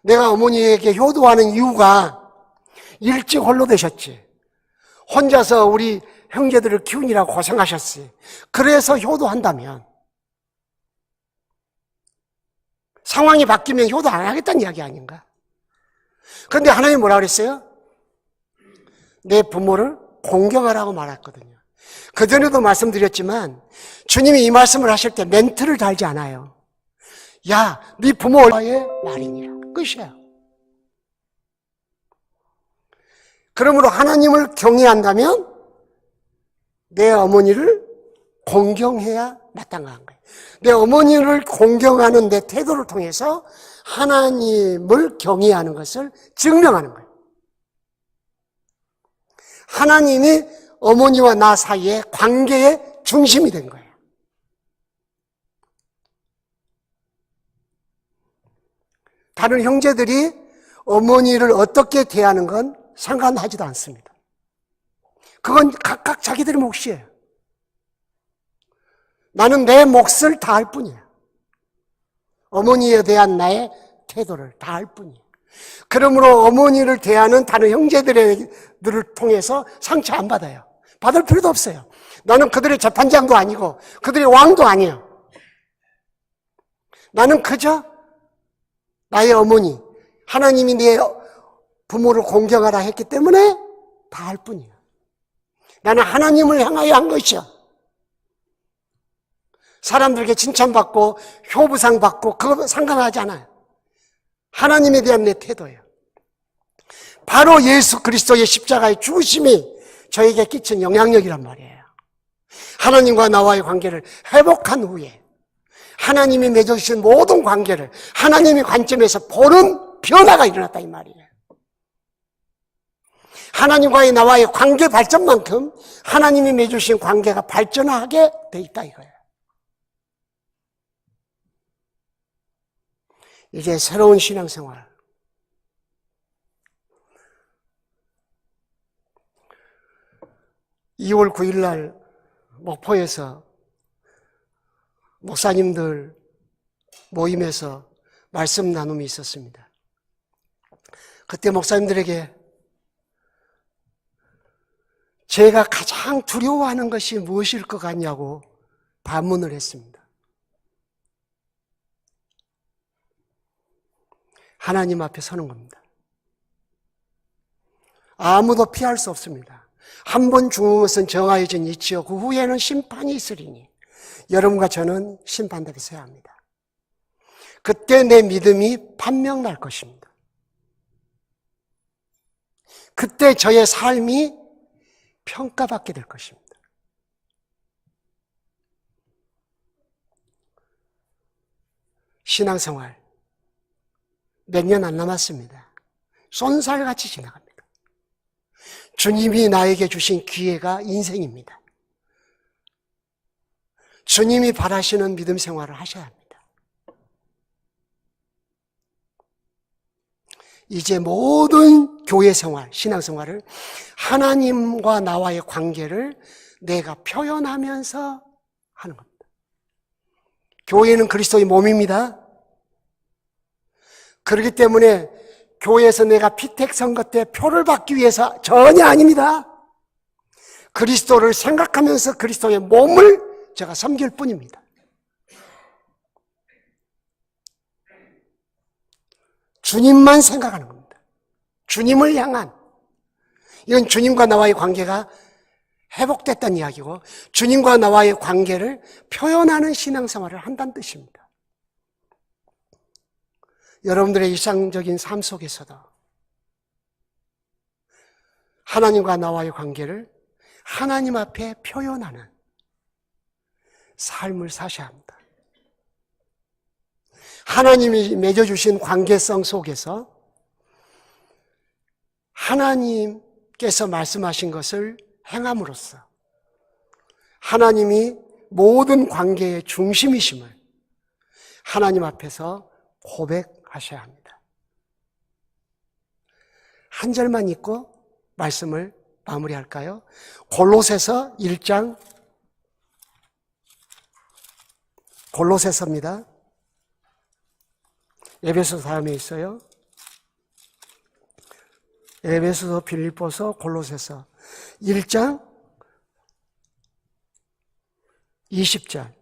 내가 어머니에게 효도하는 이유가 일찍 홀로 되셨지. 혼자서 우리 형제들을 키우느라고 고생하셨지. 그래서 효도한다면 상황이 바뀌면 효도 안 하겠다는 이야기 아닌가? 그런데 하나님 뭐라 그랬어요? 내 부모를 공경하라고 말했거든요. 그전에도 말씀드렸지만 주님이 이 말씀을 하실 때 멘트를 달지 않아요. 야, 네 부모의 말이니라. 끝이에요. 그러므로 하나님을 경외한다면 내 어머니를 공경해야 마땅한 거예요. 내 어머니를 공경하는 내 태도를 통해서 하나님을 경외하는 것을 증명하는 거예요. 하나님이 어머니와 나 사이의 관계의 중심이 된 거예요. 다른 형제들이 어머니를 어떻게 대하는 건 상관하지도 않습니다. 그건 각각 자기들의 몫이에요. 나는 내 몫을 다할 뿐이에요. 어머니에 대한 나의 태도를 다할 뿐이에요. 그러므로 어머니를 대하는 다른 형제들을 통해서 상처 안 받아요. 받을 필요도 없어요. 나는 그들의 재판장도 아니고 그들의 왕도 아니에요. 나는 그저 나의 어머니, 하나님이 내 부모를 공경하라 했기 때문에 다 할 뿐이에요. 나는 하나님을 향하여 한 것이야. 사람들에게 칭찬받고 효부상 받고 그거 상관하지 않아요. 하나님에 대한 내 태도예요. 바로 예수 그리스도의 십자가의 죽으심이 저에게 끼친 영향력이란 말이에요. 하나님과 나와의 관계를 회복한 후에 하나님이 맺어주신 모든 관계를 하나님의 관점에서 보는 변화가 일어났다 이 말이에요. 하나님과의 나와의 관계 발전만큼 하나님이 맺어주신 관계가 발전하게 돼 있다 이거예요. 이제 새로운 신앙생활. (2월 9일) 날 목포에서 목사님들 모임에서 말씀 나눔이 있었습니다. 그때 목사님들에게 제가 가장 두려워하는 것이 무엇일 것 같냐고 반문을 했습니다. 하나님 앞에 서는 겁니다. 아무도 피할 수 없습니다. 한 번 죽는 것은 정하여진 이치요 그 후에는 심판이 있으리니 여러분과 저는 심판대에 서야 합니다. 그때 내 믿음이 판명날 것입니다. 그때 저의 삶이 평가받게 될 것입니다. 신앙생활 몇 년 안 남았습니다. 쏜살같이 지나갑니다. 주님이 나에게 주신 기회가 인생입니다. 주님이 바라시는 믿음 생활을 하셔야 합니다. 이제 모든 교회 생활, 신앙 생활을 하나님과 나와의 관계를 내가 표현하면서 하는 겁니다. 교회는 그리스도의 몸입니다. 그렇기 때문에 교회에서 내가 피택 선거 때 표를 받기 위해서 전혀 아닙니다. 그리스도를 생각하면서 그리스도의 몸을 제가 섬길 뿐입니다. 주님만 생각하는 겁니다. 주님을 향한, 이건 주님과 나와의 관계가 회복됐다는 이야기고 주님과 나와의 관계를 표현하는 신앙생활을 한다는 뜻입니다. 여러분들의 일상적인 삶 속에서도 하나님과 나와의 관계를 하나님 앞에 표현하는 삶을 사셔야 합니다. 하나님이 맺어주신 관계성 속에서 하나님께서 말씀하신 것을 행함으로써 하나님이 모든 관계의 중심이심을 하나님 앞에서 고백하셔야 합니다. 한 절만 읽고 말씀을 마무리할까요? 골로새서 1장, 골로새서입니다. 에베소 다음에 있어요. 에베소, 빌립보서, 골로새서 1장 20절.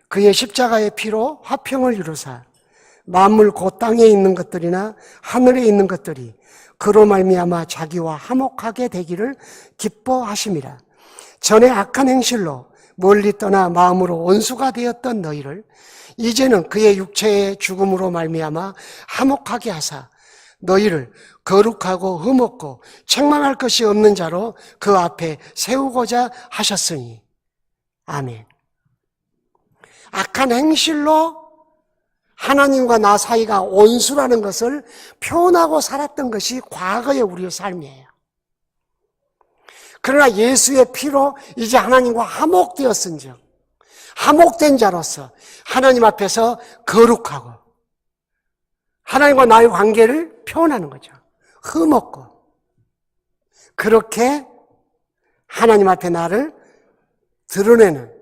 그의 십자가의 피로 화평을 이루사 만물 곧 땅에 있는 것들이나 하늘에 있는 것들이 그로 말미암아 자기와 화목하게 되기를 기뻐하심이라. 전에 악한 행실로 멀리 떠나 마음으로 원수가 되었던 너희를 이제는 그의 육체의 죽음으로 말미암아 화목하게 하사 너희를 거룩하고 흠없고 책망할 것이 없는 자로 그 앞에 세우고자 하셨으니. 아멘. 악한 행실로 하나님과 나 사이가 원수라는 것을 표현하고 살았던 것이 과거의 우리의 삶이에요. 그러나 예수의 피로 이제 하나님과 화목되었은즉 화목된 자로서 하나님 앞에서 거룩하고 하나님과 나의 관계를 표현하는 거죠. 흠없고 그렇게 하나님 앞에 나를 드러내는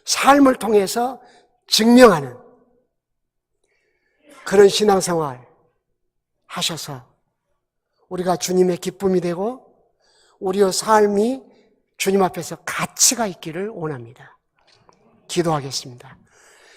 삶을 통해서 증명하는 그런 신앙생활 하셔서 우리가 주님의 기쁨이 되고 우리의 삶이 주님 앞에서 가치가 있기를 원합니다. 기도하겠습니다.